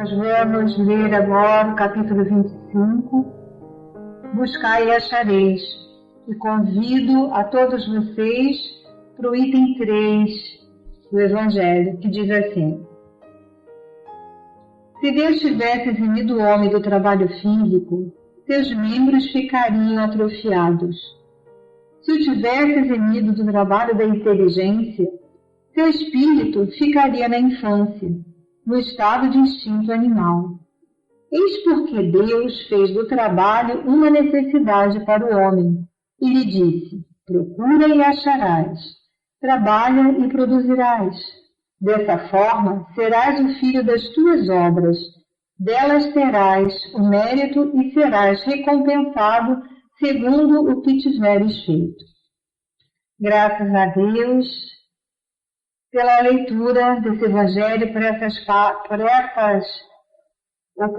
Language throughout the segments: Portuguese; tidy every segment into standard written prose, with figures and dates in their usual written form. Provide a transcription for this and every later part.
Nós vamos ler agora o capítulo 25, Buscai e achareis. E convido a todos vocês para o item 3 do Evangelho, que diz assim: se Deus tivesse eximido o homem do trabalho físico, seus membros ficariam atrofiados. Se o tivesse eximido do trabalho da inteligência, seu espírito ficaria na infância, no estado de instinto animal. Eis porque Deus fez do trabalho uma necessidade para o homem, e lhe disse: procura e acharás, trabalha e produzirás. Dessa forma, serás o filho das tuas obras, delas terás o mérito e serás recompensado segundo o que tiveres feito. Graças a Deus pela leitura desse Evangelho,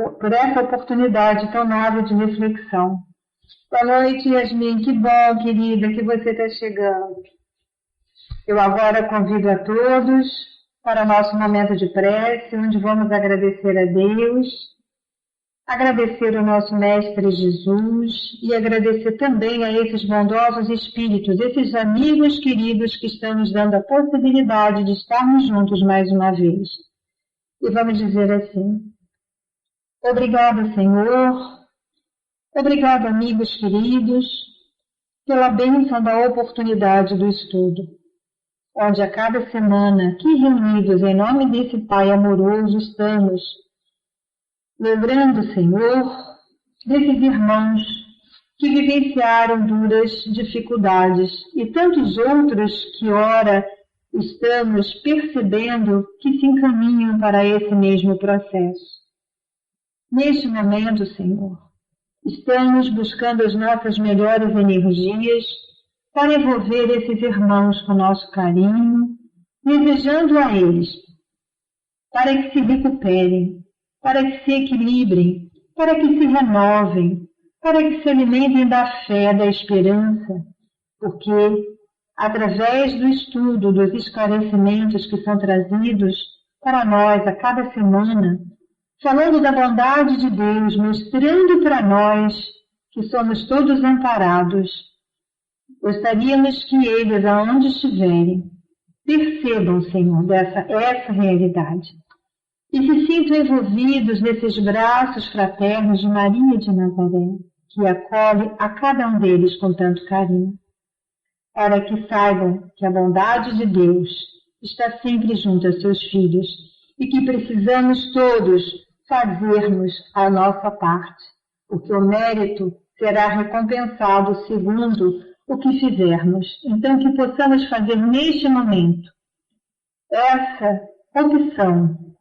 por essa oportunidade tão nobre de reflexão. Boa noite, Yasmin. Que bom, querida, que você está chegando. Eu agora convido a todos para o nosso momento de prece, onde vamos agradecer a Deus, agradecer o nosso Mestre Jesus e agradecer também a esses bondosos espíritos, esses amigos queridos que estão nos dando a possibilidade de estarmos juntos mais uma vez. E vamos dizer assim: obrigado, Senhor, obrigado, amigos queridos, pela bênção da oportunidade do estudo, onde a cada semana, que reunidos em nome desse Pai amoroso, estamos lembrando, Senhor, desses irmãos que vivenciaram duras dificuldades e tantos outros que, ora, estamos percebendo que se encaminham para esse mesmo processo. Neste momento, Senhor, estamos buscando as nossas melhores energias para envolver esses irmãos com nosso carinho, desejando a eles para que se recuperem, para que se equilibrem, para que se renovem, para que se alimentem da fé, da esperança, porque, através do estudo, dos esclarecimentos que são trazidos para nós a cada semana, falando da bondade de Deus, mostrando para nós que somos todos amparados, gostaríamos que eles, aonde estiverem, percebam, Senhor, essa realidade e se sintam envolvidos nesses braços fraternos de Maria de Nazaré, que acolhe a cada um deles com tanto carinho, para que saibam que a bondade de Deus está sempre junto a seus filhos e que precisamos todos fazermos a nossa parte, porque o mérito será recompensado segundo o que fizermos. Então, que possamos fazer neste momento essa opção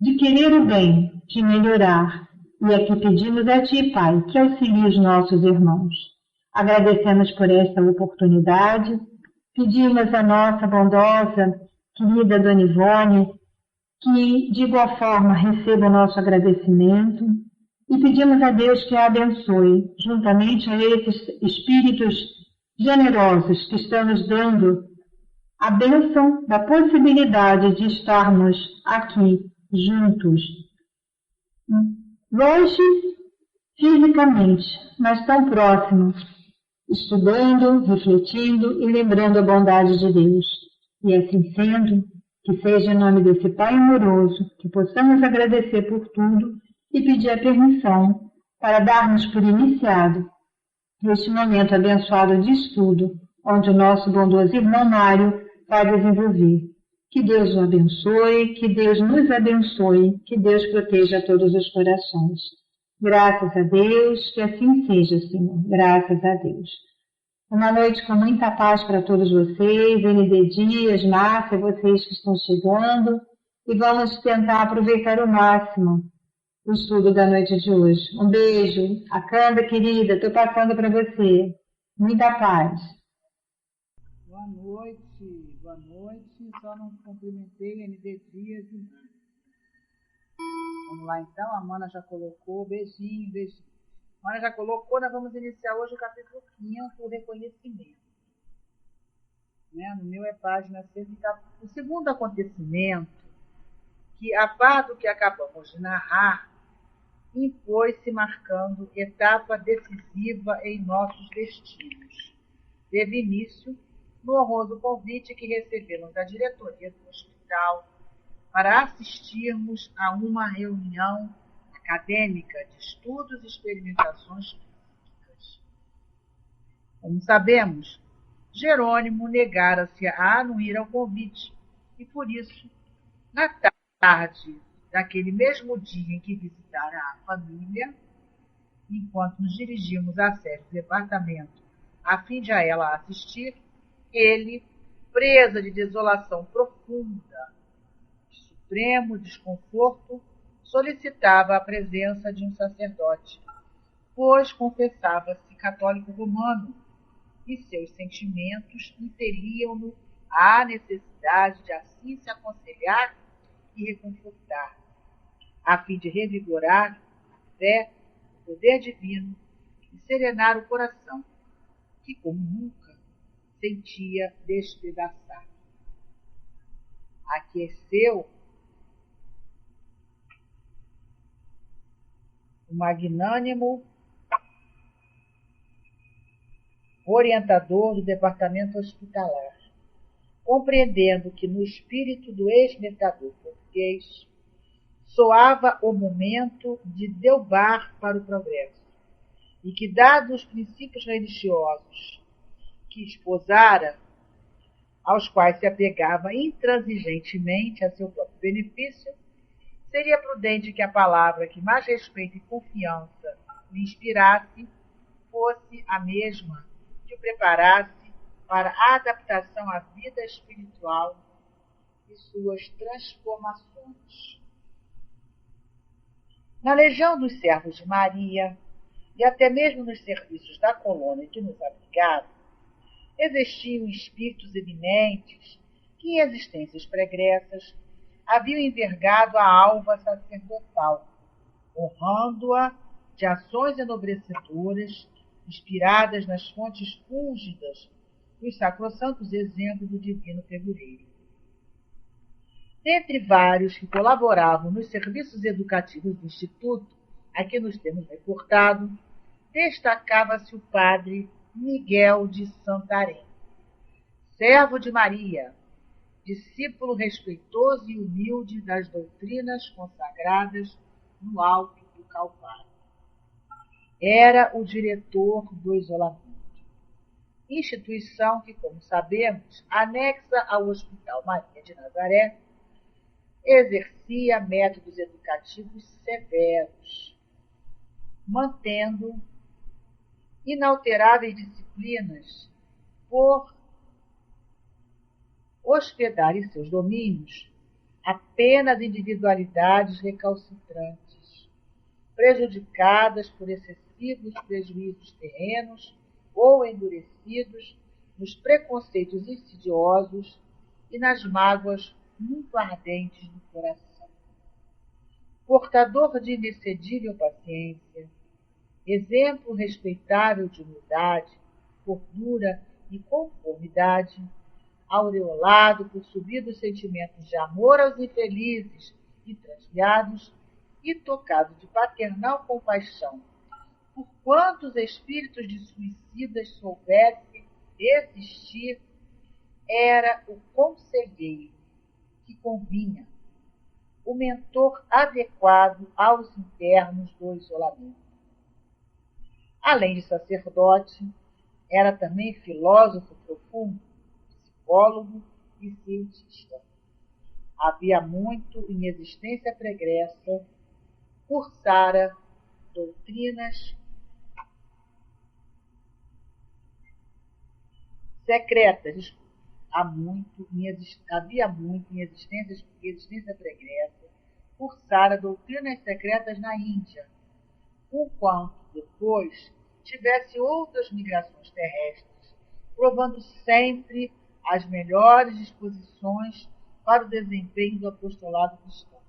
de querer o bem, de melhorar. E aqui pedimos a Ti, Pai, que auxilie os nossos irmãos. Agradecemos por esta oportunidade, pedimos a nossa bondosa, querida Dona Ivone, que de igual forma receba o nosso agradecimento, e pedimos a Deus que a abençoe, juntamente a esses espíritos generosos que estão nos dando a bênção da possibilidade de estarmos aqui juntos, longe fisicamente, mas tão próximos, estudando, refletindo e lembrando a bondade de Deus. E assim sendo, que seja em nome desse Pai amoroso, que possamos agradecer por tudo e pedir a permissão para darmos por iniciado este momento abençoado de estudo, onde o nosso bondoso irmão Mário vai desenvolver. Que Deus o abençoe, que Deus nos abençoe, que Deus proteja todos os corações. Graças a Deus, que assim seja, Senhor. Graças a Deus. Uma noite com muita paz para todos vocês, ND Dias, Márcia, vocês que estão chegando, e vamos tentar aproveitar ao máximo o estudo da noite de hoje. Um beijo. Acanda, querida, estou passando para você. Muita paz. Boa noite. Só não cumprimentei ND Dias. Vamos lá então, a Mana já colocou. Beijinho. A Mana já colocou, nós vamos iniciar hoje o capítulo 5, o reconhecimento. No meu é página 114. O segundo acontecimento que, a par do que acabamos de narrar, impôs-se marcando etapa decisiva em nossos destinos. Teve início no honroso convite que recebemos da diretoria do hospital para assistirmos a uma reunião acadêmica de estudos e experimentações clínicas. Como sabemos, Jerônimo negara-se a anuir ao convite e, por isso, na tarde daquele mesmo dia em que visitara a família, enquanto nos dirigimos à sede do departamento a fim de a ela assistir, ele, presa de desolação profunda, de supremo desconforto, solicitava a presença de um sacerdote, pois confessava-se católico romano e seus sentimentos impeliam-no à necessidade de assim se aconselhar e reconfortar, a fim de revigorar a fé, o poder divino e serenar o coração, que, como nunca, sentia despedaçar. Aqueceu o magnânimo orientador do departamento hospitalar, compreendendo que no espírito do ex-metador português soava o momento de delbar para o progresso, e que, dados os princípios religiosos que esposara, aos quais se apegava intransigentemente a seu próprio benefício, seria prudente que a palavra que mais respeito e confiança lhe inspirasse fosse a mesma que o preparasse para a adaptação à vida espiritual e suas transformações. Na Legião dos Servos de Maria, e até mesmo nos serviços da colônia que nos abrigaram, existiam espíritos eminentes que, em existências pregressas, haviam envergado a alva sacerdotal, honrando-a de ações enobrecedoras, inspiradas nas fontes fúlgidas dos sacrossantos exemplos do divino figureiro. Dentre vários que colaboravam nos serviços educativos do Instituto, a que nos temos reportado, destacava-se o padre Miguel de Santarém, servo de Maria, discípulo respeitoso e humilde das doutrinas consagradas no alto do Calvário. Era o diretor do isolamento, instituição que, como sabemos, anexa ao Hospital Maria de Nazaré, exercia métodos educativos severos, mantendo inalteráveis disciplinas por hospedar em seus domínios apenas individualidades recalcitrantes, prejudicadas por excessivos prejuízos terrenos ou endurecidos nos preconceitos insidiosos e nas mágoas muito ardentes do coração. Portador de inexcedível paciência, exemplo respeitável de humildade, cordura e conformidade, aureolado por subidos sentimentos de amor aos infelizes e transviados, e tocado de paternal compaixão por quantos espíritos de suicidas soubesse existir, era o conselheiro que convinha, o mentor adequado aos internos do isolamento. Além de sacerdote, era também filósofo profundo, psicólogo e cientista. Havia muito, em existência pregressa, cursara doutrinas secretas. Havia muito, em existência pregressa, cursara doutrinas secretas na Índia, enquanto depois tivesse outras migrações terrestres, provando sempre as melhores disposições para o desempenho do apostolado cristão.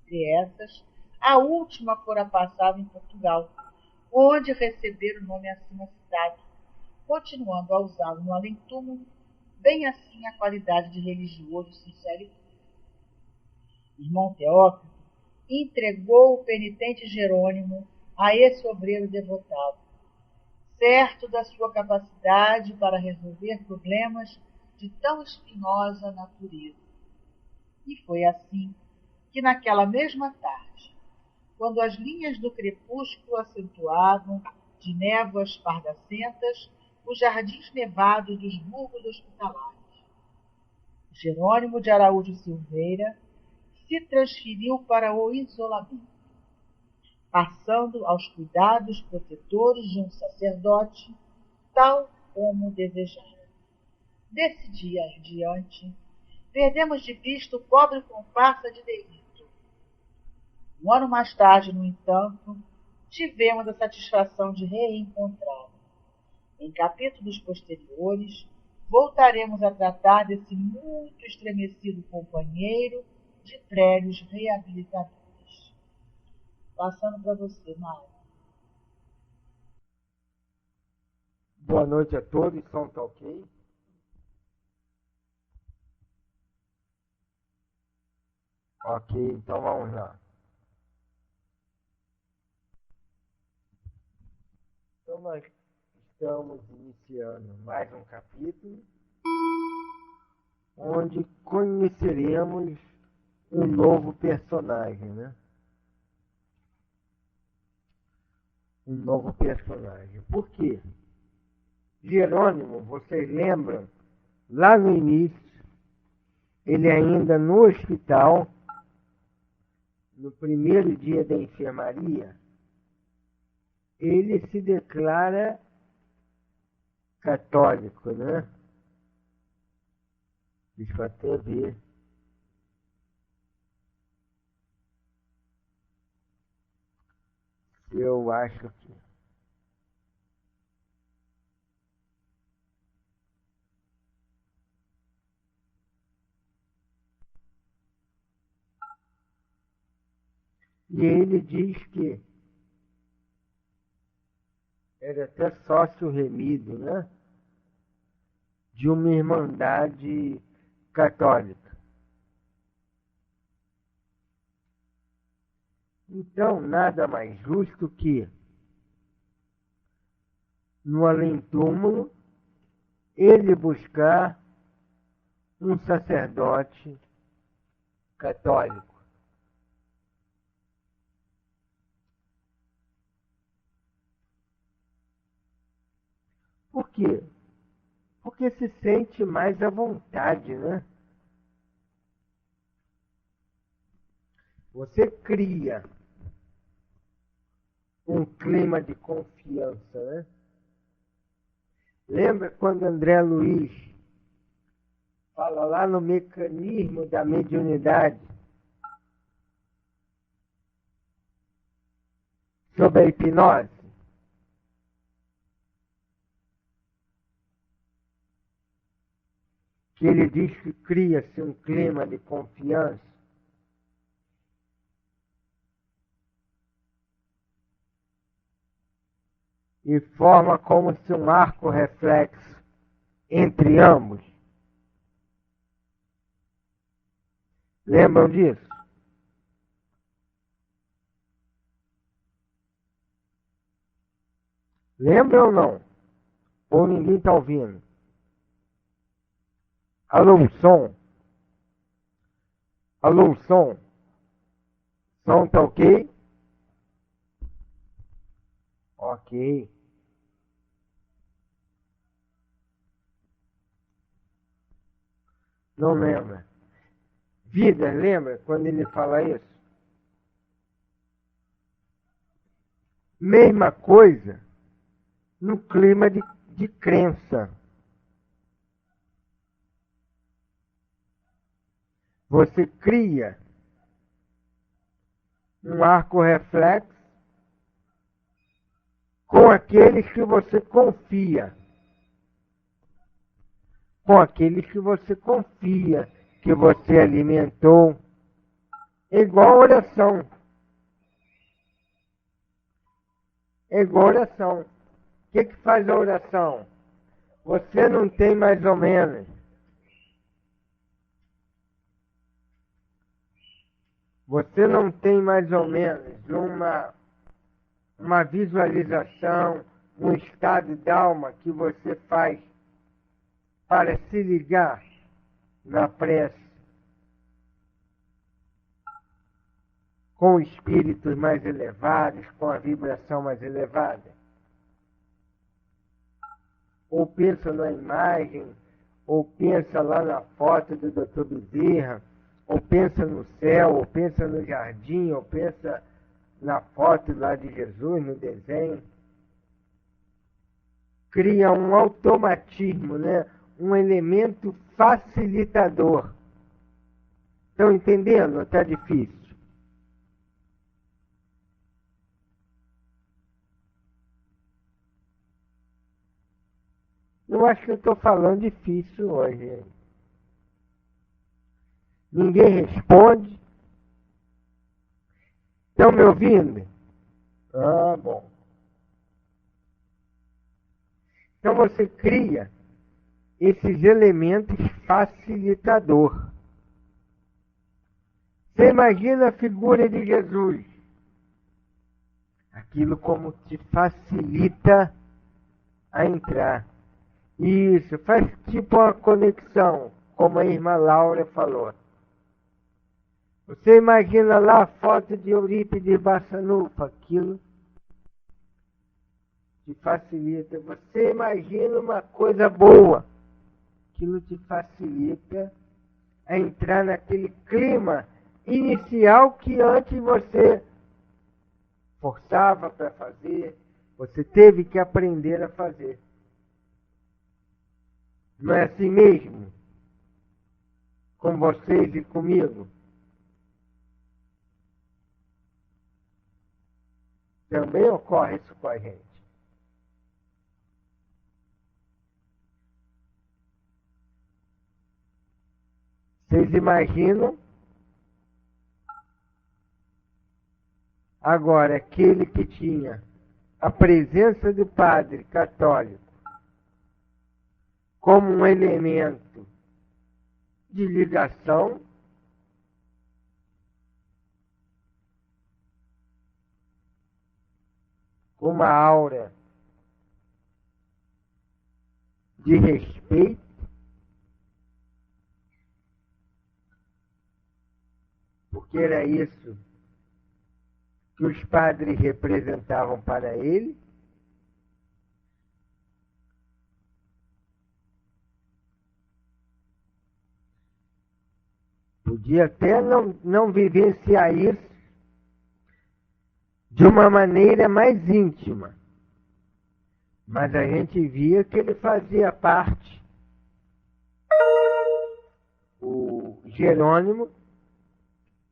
Entre essas, a última fora passada em Portugal, onde recebera o nome acima citado, continuando a usá-lo no além-túmulo, bem assim a qualidade de religioso sincero. Irmão Teófilo entregou o penitente Jerônimo a esse obreiro devotado, certo da sua capacidade para resolver problemas de tão espinhosa natureza. E foi assim que, naquela mesma tarde, quando as linhas do crepúsculo acentuavam de névoas espardacentas os jardins nevados dos burgos hospitalares, Jerônimo de Araújo Silveira se transferiu para o isolamento, passando aos cuidados protetores de um sacerdote, tal como desejara. Desse dia em diante, perdemos de vista o pobre comparsa de delito. Um ano mais tarde, no entanto, tivemos a satisfação de reencontrá-lo. Em capítulos posteriores, voltaremos a tratar desse muito estremecido companheiro de prédios reabilitadores. Passando para você, Mário. Boa noite a todos, som tá ok? Ok, então vamos lá. Então nós estamos iniciando mais um capítulo onde conheceremos um novo personagem, né? Um novo personagem. Por quê? Jerônimo, vocês lembram, lá no início, ele ainda no hospital, no primeiro dia da enfermaria, ele se declara católico, né? Deixa eu até ver. Eu acho que... E ele diz que era até sócio remido, né? De uma irmandade católica. Então, nada mais justo que, no além-túmulo, ele buscar um sacerdote católico. Por quê? Porque se sente mais à vontade, né? Você cria um clima de confiança, né? Lembra quando André Luiz fala lá no mecanismo da mediunidade sobre a hipnose? Que ele diz que cria-se um clima de confiança. E forma como se um arco reflexo entre ambos. Lembram disso? Lembram ou não? Ou ninguém está ouvindo? Alô, som? Alô, som? Som tá ok? Ok. Não lembra. Vida, lembra quando ele fala isso? Mesma coisa no clima de crença. Você cria um arco reflexo com aqueles que você confia. Com aqueles que você confia, que você alimentou. É igual oração. É igual oração. O que faz a oração? Você não tem mais ou menos. Você não tem mais ou menos uma visualização, um estado de alma que você faz para se ligar na prece com espíritos mais elevados, com a vibração mais elevada? Ou pensa na imagem, ou pensa lá na foto do Dr. Bezerra, ou pensa no céu, ou pensa no jardim, ou pensa na foto lá de Jesus, no desenho. Cria um automatismo, né? Um elemento facilitador. Estão entendendo? Está difícil. Eu acho que eu estou falando difícil hoje. Ninguém responde. Estão me ouvindo? Ah, bom. Então você cria esses elementos facilitador. Você imagina a figura de Jesus. Aquilo como te facilita a entrar. Isso, faz tipo uma conexão, como a irmã Laura falou. Você imagina lá a foto de Eurípides Bassanufo, aquilo te facilita. Você imagina uma coisa boa, aquilo te facilita a entrar naquele clima inicial que antes você forçava para fazer, você teve que aprender a fazer. Não é assim mesmo? Com vocês e comigo? Também ocorre isso com a gente. Vocês imaginam? Agora, aquele que tinha a presença do padre católico como um elemento de ligação, com uma aura de respeito, porque era isso que os padres representavam para ele. Podia até não vivenciar isso de uma maneira mais íntima, mas a gente via que ele fazia parte, o Jerônimo,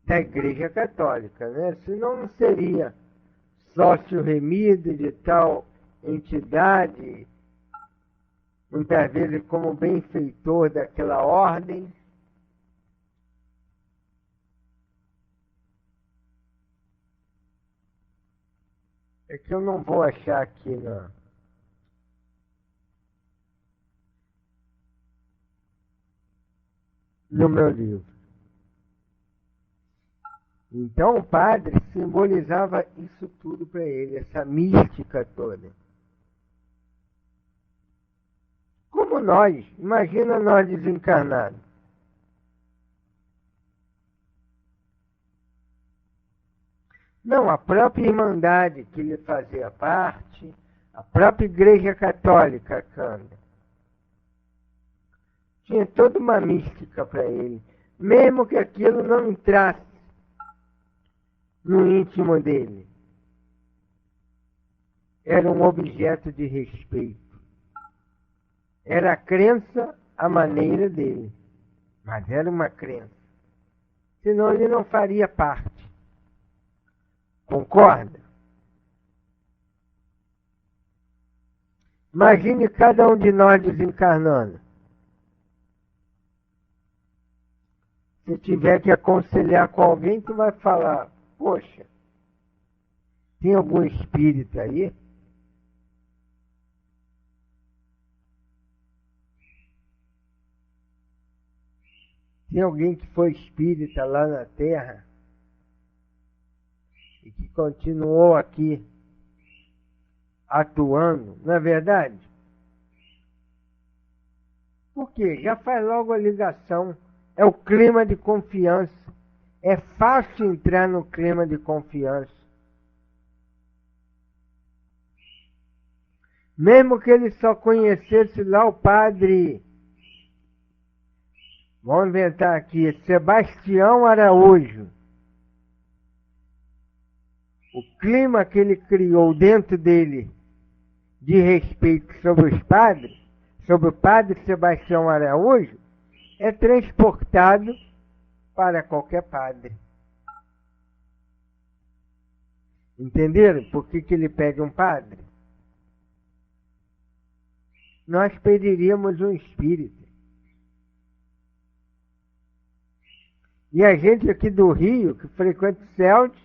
da Igreja Católica, né? Senão não seria sócio remido de tal entidade, muitas vezes como benfeitor daquela ordem. É que eu não vou achar aqui no meu livro. Então o padre simbolizava isso tudo para ele, essa mística toda. Como nós, imagina nós desencarnados. Não, a própria Irmandade que ele fazia parte, a própria Igreja Católica, Cândida, tinha toda uma mística para ele, mesmo que aquilo não entrasse no íntimo dele. Era um objeto de respeito. Era a crença à maneira dele, mas era uma crença. Senão ele não faria parte. Concorda? Imagine cada um de nós desencarnando. Se tiver que aconselhar com alguém, tu vai falar: poxa, tem algum espírito aí? Tem alguém que foi espírita lá na Terra e que continuou aqui atuando, não é verdade? Por quê? Já faz logo a ligação. É o clima de confiança. É fácil entrar no clima de confiança. Mesmo que ele só conhecesse lá o padre, vamos inventar aqui, Sebastião Araújo. O clima que ele criou dentro dele de respeito sobre os padres, sobre o padre Sebastião Araújo, é transportado para qualquer padre. Entenderam por que ele pede um padre? Nós pediríamos um espírito. E a gente aqui do Rio, que frequenta o CELD,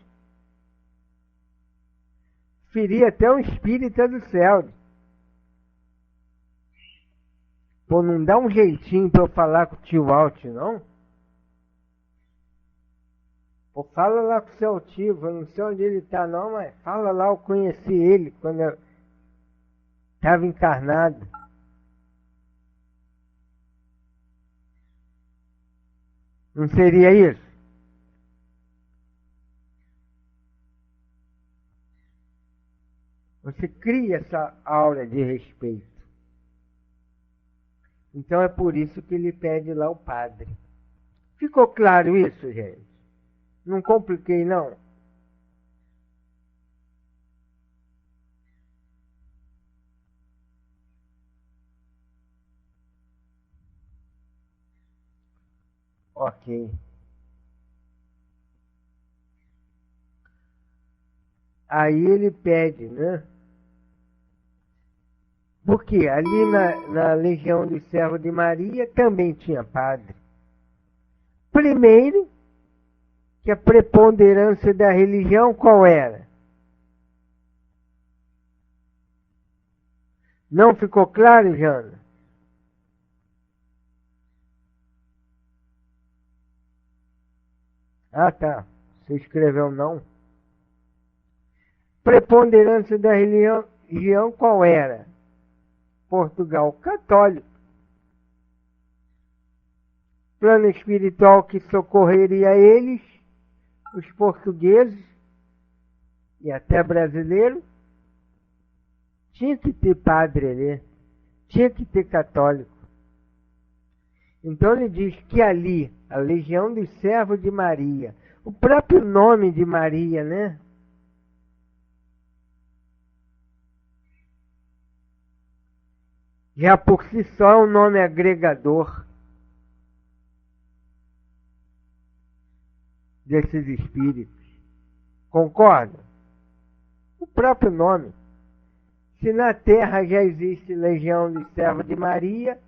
feria até um espírita do CELD. Pô, não dá um jeitinho para eu falar com o tio Alt, não? Pô, fala lá com o seu tio, eu não sei onde ele está não, mas fala lá, eu conheci ele quando eu estava encarnado. Não seria isso? Você cria essa aura de respeito. Então é por isso que ele pede lá o padre. Ficou claro isso, gente? Não compliquei, não? Ok. Aí ele pede, né? Porque ali na Legião dos Servos de Maria também tinha padre. Primeiro, que a preponderância da religião qual era? Não ficou claro, Jana? Ah, tá. Você escreveu não? Preponderância da religião qual era? Portugal católico. Plano espiritual que socorreria eles, os portugueses e até brasileiros, tinha que ter padre ali, tinha que ter católico. Então ele diz que ali, a Legião dos Servos de Maria, o próprio nome de Maria, né? Já por si só é um nome agregador desses espíritos. Concorda? O próprio nome. Se na Terra já existe Legião dos Servos de Maria,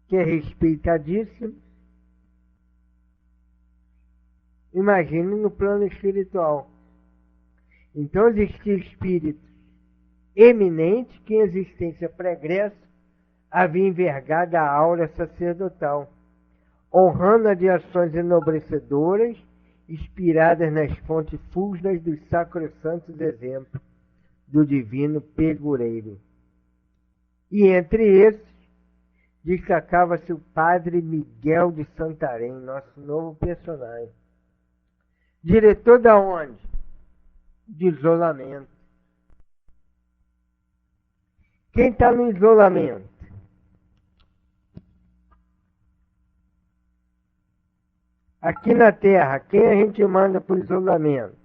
que é respeitadíssimo, imagine no plano espiritual. Então existia espíritos eminentes que em existência pregressa havia envergado a aura sacerdotal, honrando-a de ações enobrecedoras, inspiradas nas fontes fusdas dos sacrossantos exemplos do divino pegureiro. E entre esses, destacava-se o padre Miguel de Santarém, nosso novo personagem. Diretor da onde? De isolamento. Quem está no isolamento? Aqui na Terra, quem a gente manda para o isolamento?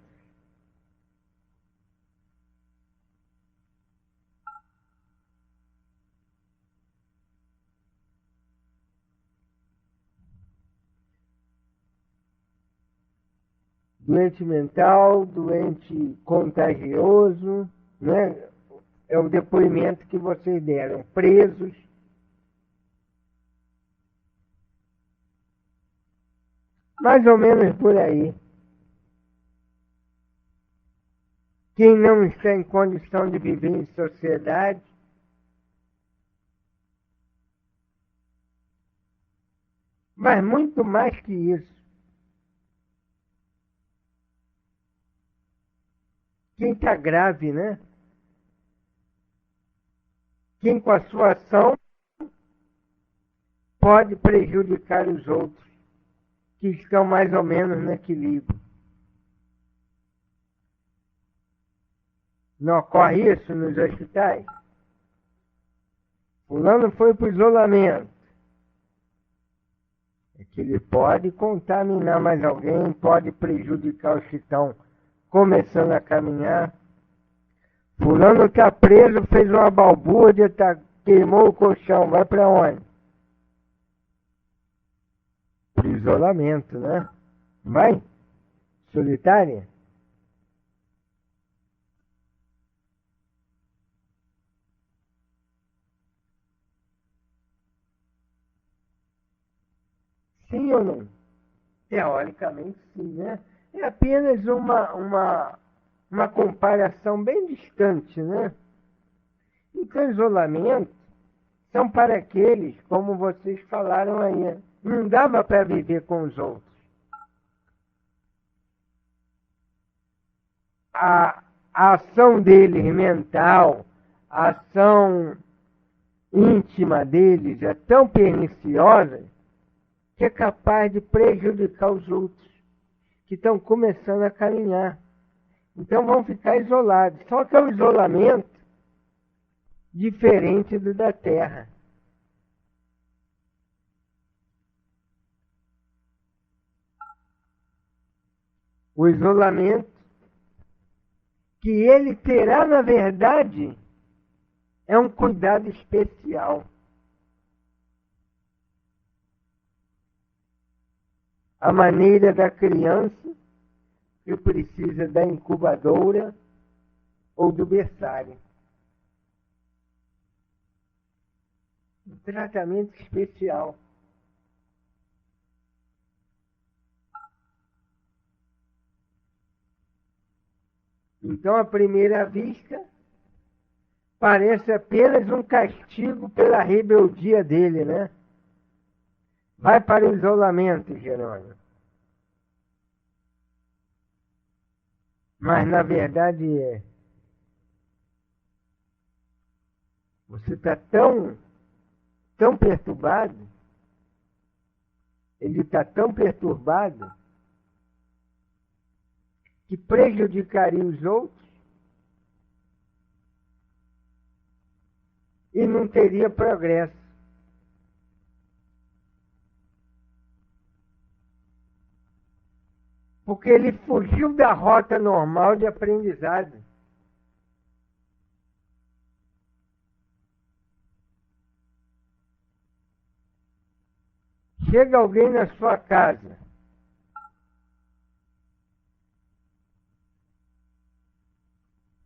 Doente mental, doente contagioso, né? É o depoimento que vocês deram. Presos. Mais ou menos por aí. Quem não está em condição de viver em sociedade, mas muito mais que isso. quem está grave, né? Quem com a sua ação pode prejudicar os outros, que estão mais ou menos no equilíbrio. Não ocorre isso nos hospitais? Fulano foi para o isolamento. É que ele pode contaminar mais alguém, pode prejudicar os que estão começando a caminhar. Fulano está preso, fez uma balbúrdia, queimou o colchão, vai para onde? Para o isolamento, né? Vai? Solitária? Sim ou não? Teoricamente sim, né? É apenas uma comparação bem distante, né? Então, isolamento são para aqueles, como vocês falaram aí, não dava para viver com os outros. A ação deles mental, a ação íntima deles é tão perniciosa que é capaz de prejudicar os outros que estão começando a caminhar. Então vão ficar isolados. Só que é um isolamento diferente do da Terra. O isolamento que ele terá, na verdade, é um cuidado especial. A maneira da criança que precisa da incubadora ou do berçário. Um tratamento especial. Então, à primeira vista, parece apenas um castigo pela rebeldia dele, né? Vai para o isolamento, Jerônimo. Mas, na verdade, você está tão perturbado, ele está tão perturbado, que prejudicaria os outros e não teria progresso. Porque ele fugiu da rota normal de aprendizado. Chega alguém na sua casa,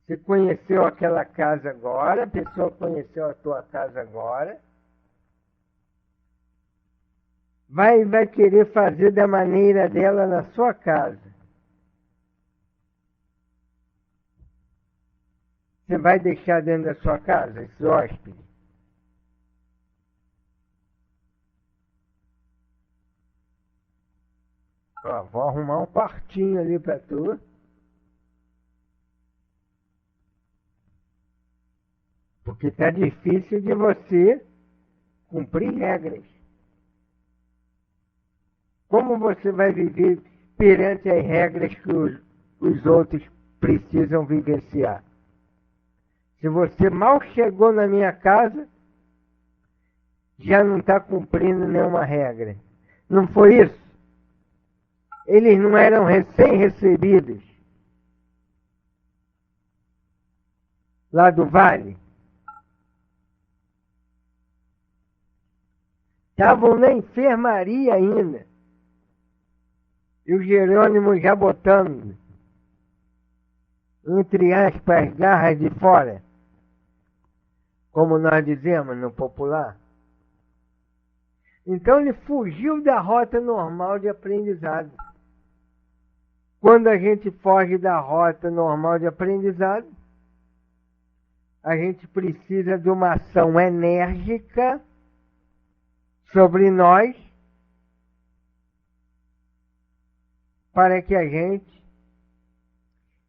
você conheceu aquela casa agora, a pessoa conheceu a tua casa agora, vai querer fazer da maneira dela na sua casa. Você vai deixar dentro da sua casa esse hóspede? Ó, vou arrumar um quartinho ali para tu. Porque está difícil de você cumprir regras. Como você vai viver perante as regras que os outros precisam vivenciar? Se você mal chegou na minha casa, já não está cumprindo nenhuma regra. Não foi isso? Eles não eram recém-recebidos lá do vale? Estavam na enfermaria ainda. E o Jerônimo já botando, entre aspas, as garras de fora, como nós dizemos no popular. Então ele fugiu da rota normal de aprendizado. Quando a gente foge da rota normal de aprendizado, a gente precisa de uma ação enérgica sobre nós para que a gente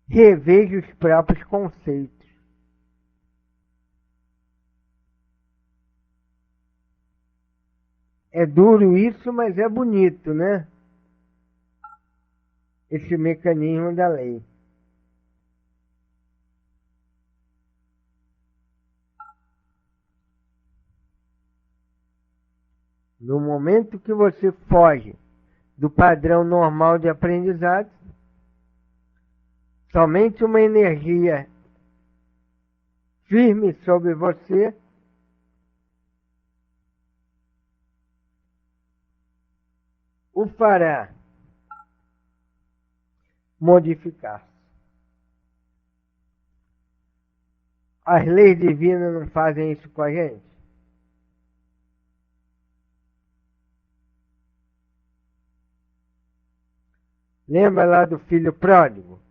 reveja os próprios conceitos. É duro isso, mas é bonito, né? Esse mecanismo da lei. No momento que você foge do padrão normal de aprendizado, somente uma energia firme sobre você o fará modificar. As leis divinas não fazem isso com a gente? Lembra lá do filho pródigo?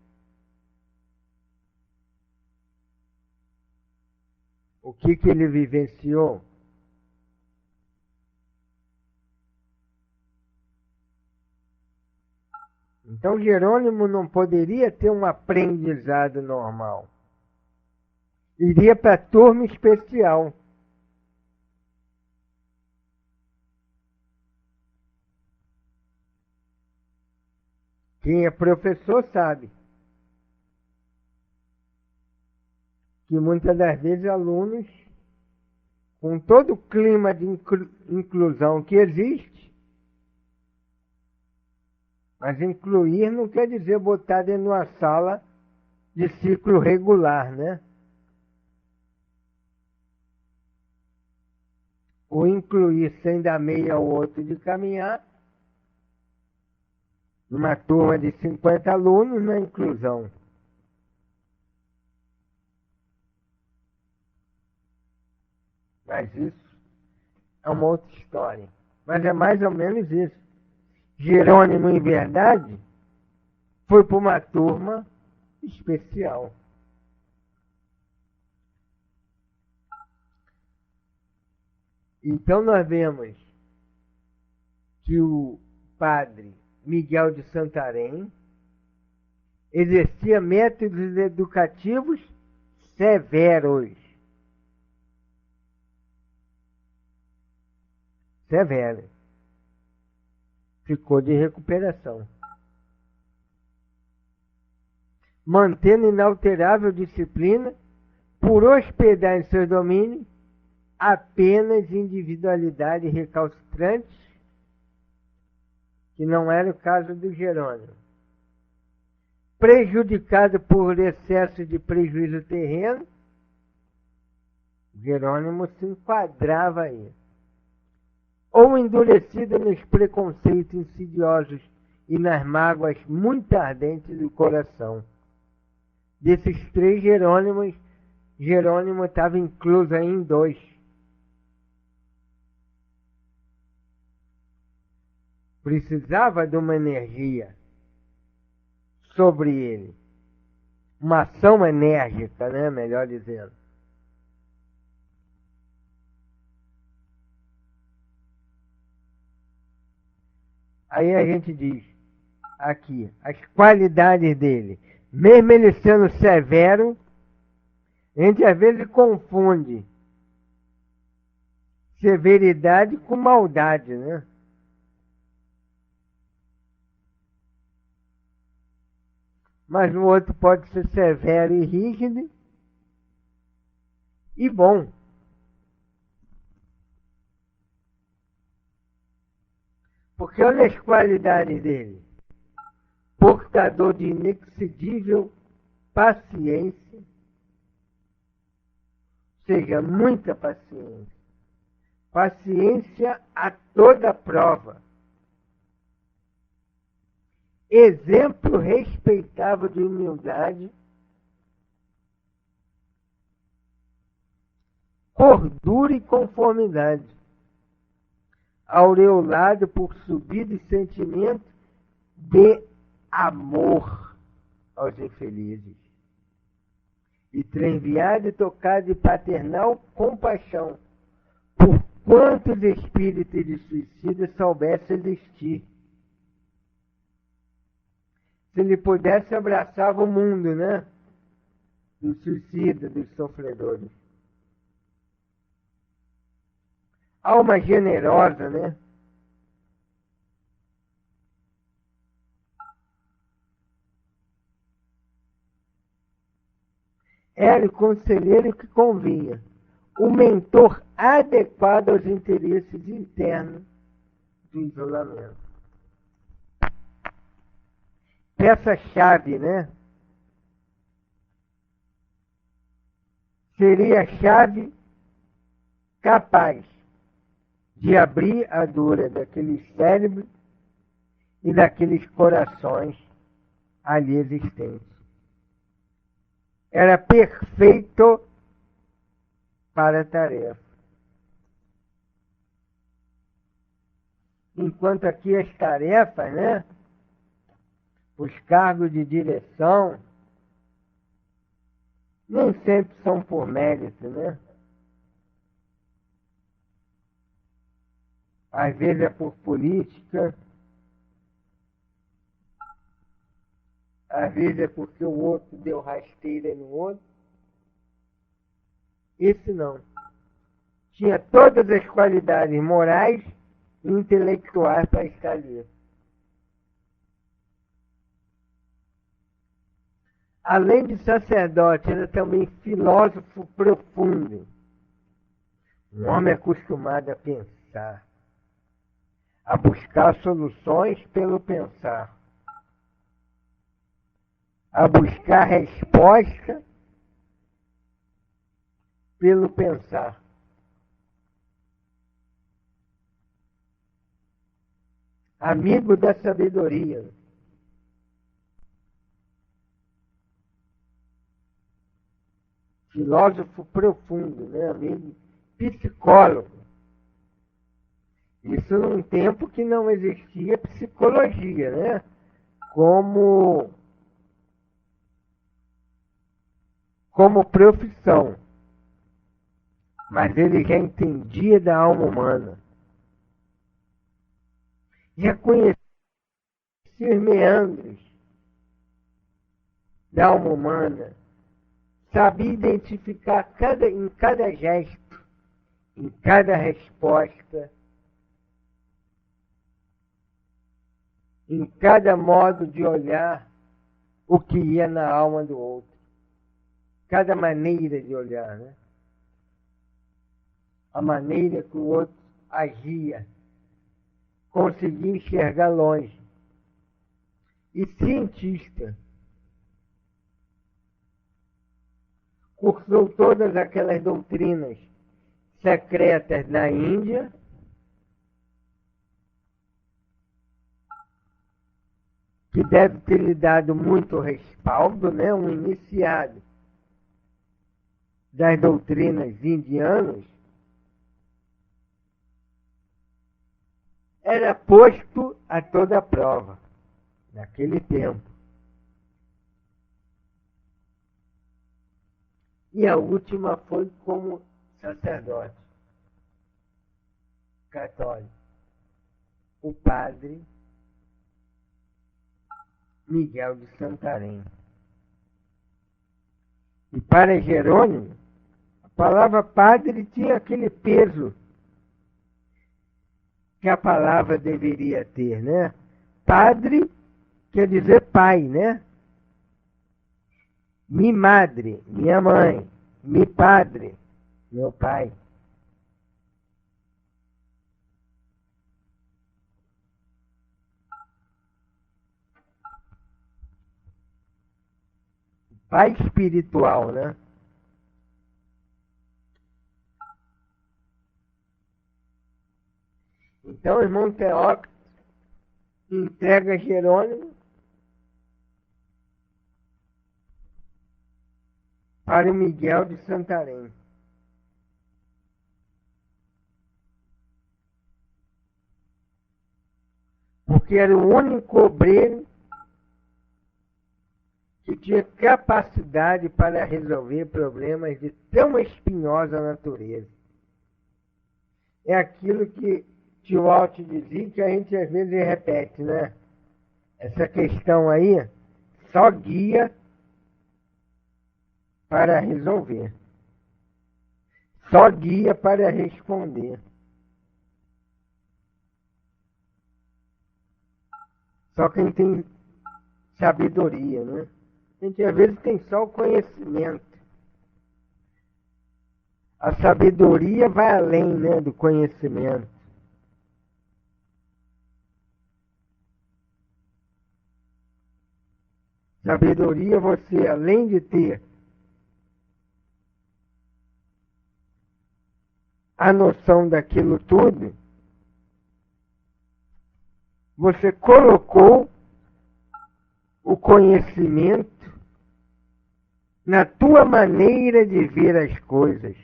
O que ele vivenciou? Então Jerônimo não poderia ter um aprendizado normal. Iria para a turma especial. Quem é professor sabe que muitas das vezes alunos, com todo o clima de inclusão que existe, mas incluir não quer dizer botar dentro de uma sala de ciclo regular, né? Ou incluir sem dar meia ao outro de caminhar, numa turma de 50 alunos na inclusão. Mas isso é uma outra história. Mas é mais ou menos isso. Jerônimo, em verdade, foi para uma turma especial. Então nós vemos que o padre Miguel de Santarém exercia métodos educativos severos. Severo. Ficou de recuperação. Mantendo inalterável disciplina, por hospedar em seus domínios apenas individualidades recalcitrantes, que não era o caso do Jerônimo. Prejudicado por excesso de prejuízo terreno, Jerônimo se enquadrava aí. Ou endurecido nos preconceitos insidiosos e nas mágoas muito ardentes do coração. Desses três Jerônimos, Jerônimo estava incluso aí em dois. Precisava de uma energia sobre ele. Uma ação enérgica, né? Melhor dizendo. Aí a gente diz aqui as qualidades dele. Mesmo ele sendo severo, a gente às vezes confunde severidade com maldade, né? Mas no outro pode ser severo e rígido e bom. Porque olha as qualidades dele. Portador de inexcedível paciência, ou seja, muita paciência. Paciência a toda prova. Exemplo respeitável de humildade, cordura e conformidade, aureolado por subido sentimento de amor aos infelizes, e transviado e tocado de paternal compaixão, por quantos espíritos de suicídio soubesse existir. Se ele pudesse, abraçava o mundo, né? Dos suicidas, dos sofredores. Alma generosa, né? Era o conselheiro que convinha, o mentor adequado aos interesses internos do isolamento. Peça-chave, né? Seria a chave capaz de abrir a dura daqueles cérebros e daqueles corações ali existentes. Era perfeito para a tarefa. Enquanto aqui as tarefas, né? Os cargos de direção nem sempre são por mérito, né? Às vezes é por política, às vezes é porque o outro deu rasteira no outro. Esse não. Tinha todas as qualidades morais e intelectuais para estar ali. Além de sacerdote, era também filósofo profundo. Um homem acostumado a pensar, a buscar soluções pelo pensar, a buscar resposta pelo pensar. Amigo da sabedoria. Filósofo profundo, né, amigo? Psicólogo. Isso num tempo que não existia psicologia, né? Como profissão. Mas ele já entendia da alma humana. Já conhecia os meandros da alma humana. Sabia identificar em cada gesto, em cada resposta, em cada modo de olhar, o que ia na alma do outro. Cada maneira de olhar, né? A maneira que o outro agia. Conseguia enxergar longe. E cientista. Cursou todas aquelas doutrinas secretas na Índia, que deve ter lhe dado muito respaldo, né? Um iniciado das doutrinas indianas, era posto a toda prova naquele tempo. E a última foi como sacerdote católico, o padre Miguel de Santarém. E para Jerônimo, a palavra padre tinha aquele peso que a palavra deveria ter, né? Padre quer dizer pai, né? Mi madre, minha mãe. Mi padre, meu pai. Pai espiritual, né? Então, o irmão Teócrito entrega Jerônimo para Miguel de Santarém. Porque era o único obreiro que tinha capacidade para resolver problemas de tão espinhosa natureza. É aquilo que Tio Alt dizia, que a gente às vezes repete, né? Essa questão aí só guia para resolver. Só guia para responder. Só quem tem sabedoria, né? A gente às vezes tem só o conhecimento. A sabedoria vai além, né, do conhecimento. Sabedoria, você, além de ter a noção daquilo tudo, você colocou o conhecimento na tua maneira de ver as coisas.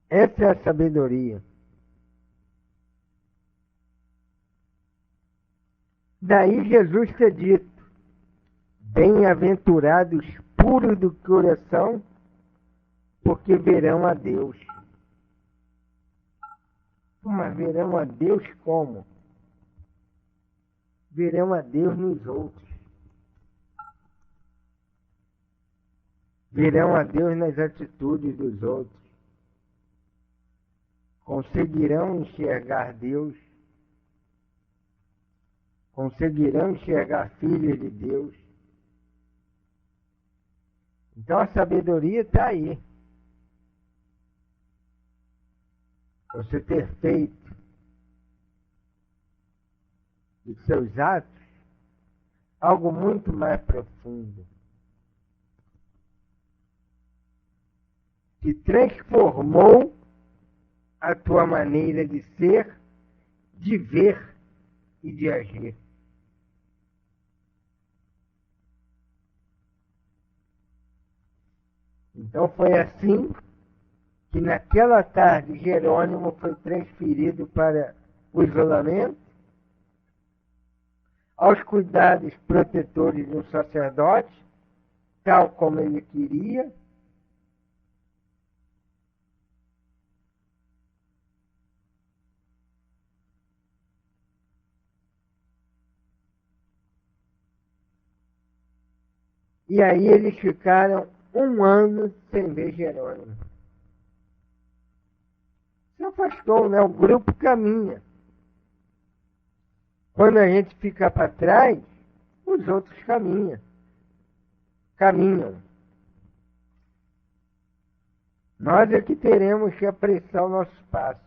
Essa é a sabedoria. Daí Jesus ter dito: bem-aventurados puros do coração, porque verão a Deus. Mas verão a Deus como? Verão a Deus nos outros. Verão a Deus nas atitudes dos outros. Conseguirão enxergar Deus. Conseguirão enxergar filhos de Deus. Então a sabedoria está aí. Você ter feito dos seus atos algo muito mais profundo, que transformou a tua maneira de ser, de ver e de agir. Então foi assim que naquela tarde Jerônimo foi transferido para o isolamento, aos cuidados protetores de um sacerdote, tal como ele queria. E aí eles ficaram 1 ano sem ver Jerônimo. Se afastou, né? O grupo caminha. Quando a gente fica para trás, os outros caminham. Nós é que teremos que apressar o nosso passo.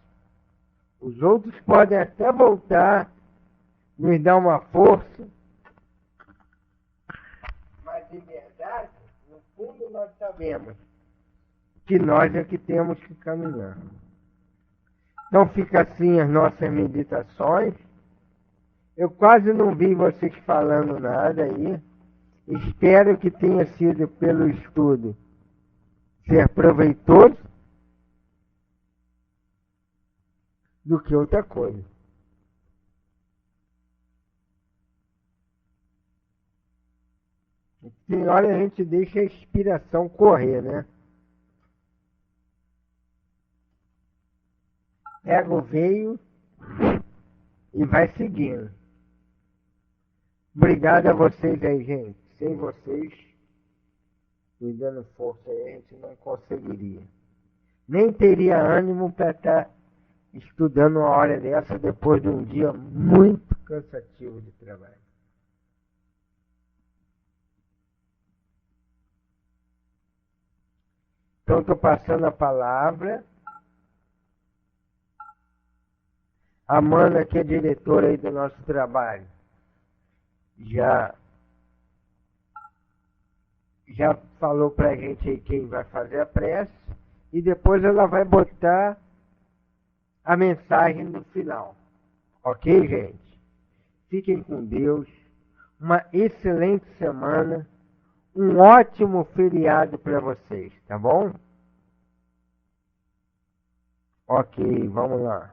Os outros podem até voltar, nos dar uma força, mas de verdade, no fundo nós sabemos que nós é que temos que caminhar. Então fica assim as nossas meditações. Eu quase não vi vocês falando nada aí. Espero que tenha sido pelo estudo ser proveitoso do que outra coisa. Tem hora a gente deixa a inspiração correr, né? Ego veio e vai seguindo. Obrigado a vocês aí, gente. Sem vocês, me dando força aí, a gente não conseguiria. Nem teria ânimo para estar estudando uma hora dessa depois de um dia muito cansativo de trabalho. Então, estou passando a palavra. A Mana, que é diretora aí do nosso trabalho, já falou pra gente aí quem vai fazer a prece, e depois ela vai botar a mensagem no final. Ok, gente? Fiquem com Deus. Uma excelente semana. Um ótimo feriado para vocês, tá bom? Ok, vamos lá.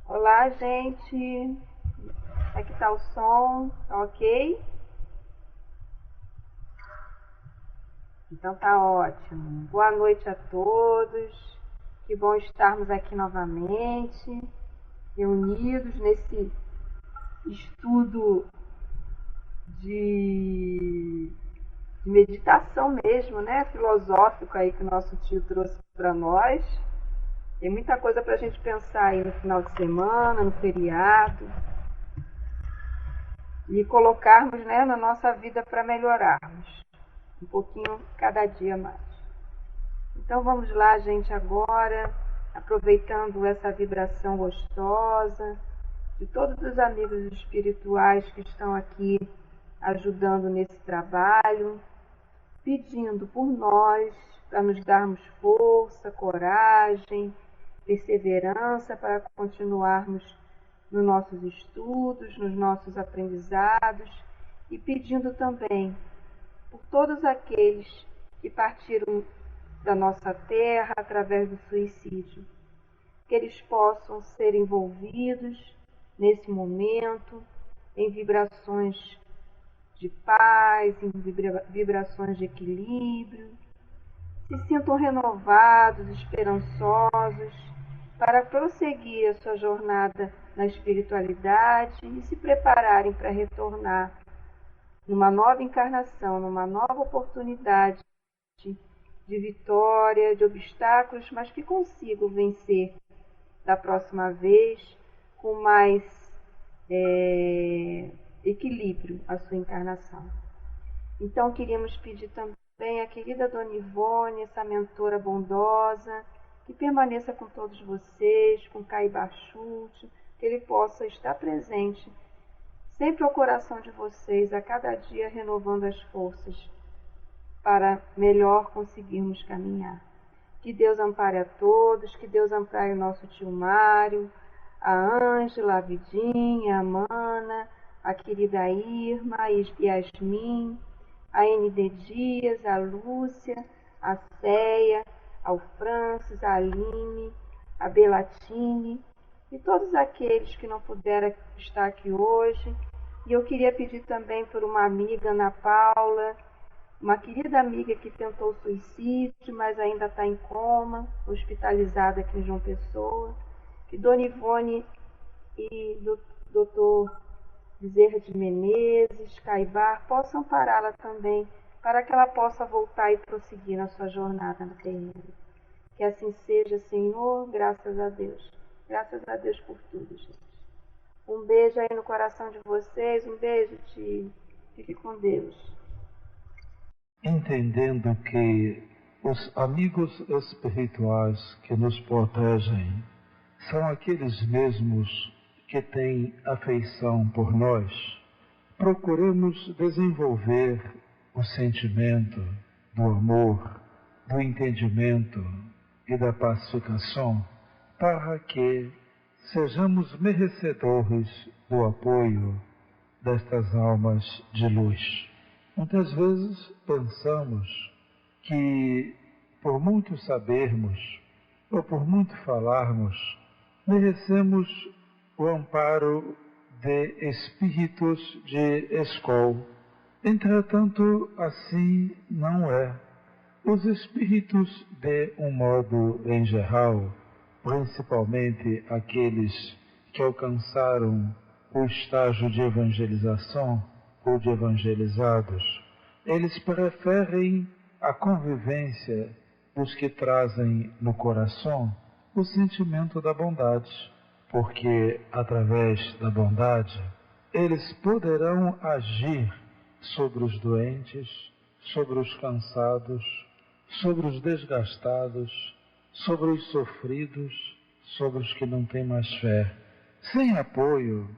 Olá, gente. Aqui está o som, tá ok? Então tá ótimo. Boa noite a todos. Que bom estarmos aqui novamente, reunidos nesse estudo de meditação mesmo, né? Filosófico aí que o nosso tio trouxe para nós. Tem muita coisa para a gente pensar aí no final de semana, no feriado. E colocarmos, né, na nossa vida para melhorarmos. Um pouquinho cada dia mais. Então vamos lá, gente, agora, aproveitando essa vibração gostosa de todos os amigos espirituais que estão aqui ajudando nesse trabalho, pedindo por nós para nos darmos força, coragem, perseverança para continuarmos nos nossos estudos, nos nossos aprendizados e pedindo também por todos aqueles que partiram da nossa terra através do suicídio, que eles possam ser envolvidos nesse momento em vibrações de paz, em vibrações de equilíbrio, se sintam renovados, esperançosos, para prosseguir a sua jornada na espiritualidade e se prepararem para retornar numa nova encarnação, numa nova oportunidade de vitória, de obstáculos, mas que consigam vencer da próxima vez com mais equilíbrio a sua encarnação. Então, queríamos pedir também à querida Dona Ivone, essa mentora bondosa, que permaneça com todos vocês, com Caiba Chute, que ele possa estar presente sempre ao coração de vocês, a cada dia renovando as forças para melhor conseguirmos caminhar. Que Deus ampare a todos, que Deus ampare o nosso tio Mário, a Ângela, a Vidinha, a Mana, a querida Irma, a Yasmin, a ND Dias, a Lúcia, a Céia, ao Francis, a Aline, a Belatine e todos aqueles que não puderam estar aqui hoje. E eu queria pedir também por uma amiga, Ana Paula, uma querida amiga que tentou suicídio, mas ainda está em coma, hospitalizada aqui em João Pessoa, que Dona Ivone e Dr. Bezerra de Menezes, Caibar, possam pará-la também, para que ela possa voltar e prosseguir na sua jornada na terreno. Que assim seja, Senhor, graças a Deus. Graças a Deus por tudo, gente. Um beijo aí no coração de vocês, um beijo, tio. Fique com Deus. Entendendo que os amigos espirituais que nos protegem são aqueles mesmos que têm afeição por nós, procuremos desenvolver o sentimento do amor, do entendimento e da pacificação para que sejamos merecedores do apoio destas almas de luz. Muitas vezes pensamos que, por muito sabermos ou por muito falarmos, merecemos o amparo de espíritos de escol. Entretanto, assim não é. Os espíritos, de um modo em geral, principalmente aqueles que alcançaram o estágio de evangelização ou de evangelizados, eles preferem a convivência dos que trazem no coração o sentimento da bondade, porque através da bondade eles poderão agir sobre os doentes, sobre os cansados, sobre os desgastados, sobre os sofridos, sobre os que não têm mais fé. Sem apoio,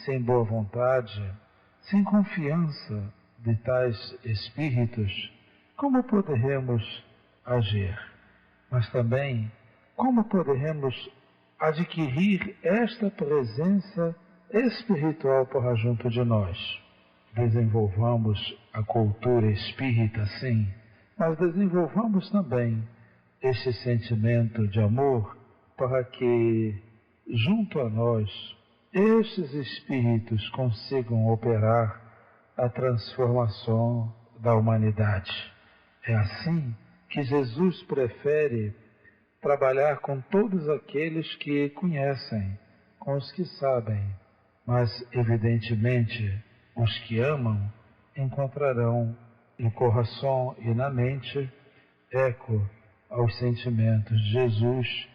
sem boa vontade, sem confiança de tais espíritos, como poderemos agir? Mas também, como poderemos adquirir esta presença espiritual para junto de nós? Desenvolvamos a cultura espírita, sim, mas desenvolvamos também este sentimento de amor para que, junto a nós, estes espíritos consigam operar a transformação da humanidade. É assim que Jesus prefere trabalhar com todos aqueles que conhecem, com os que sabem, mas, evidentemente, os que amam encontrarão no coração e na mente eco aos sentimentos de Jesus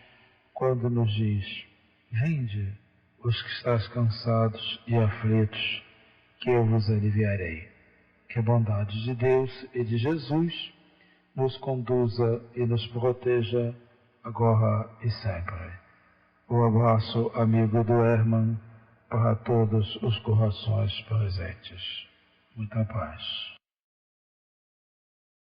quando nos diz: vinde, os que estáis cansados e aflitos, que eu vos aliviarei. Que a bondade de Deus e de Jesus nos conduza e nos proteja agora e sempre. Um abraço amigo do Hermann para todos os corações presentes. Muita paz.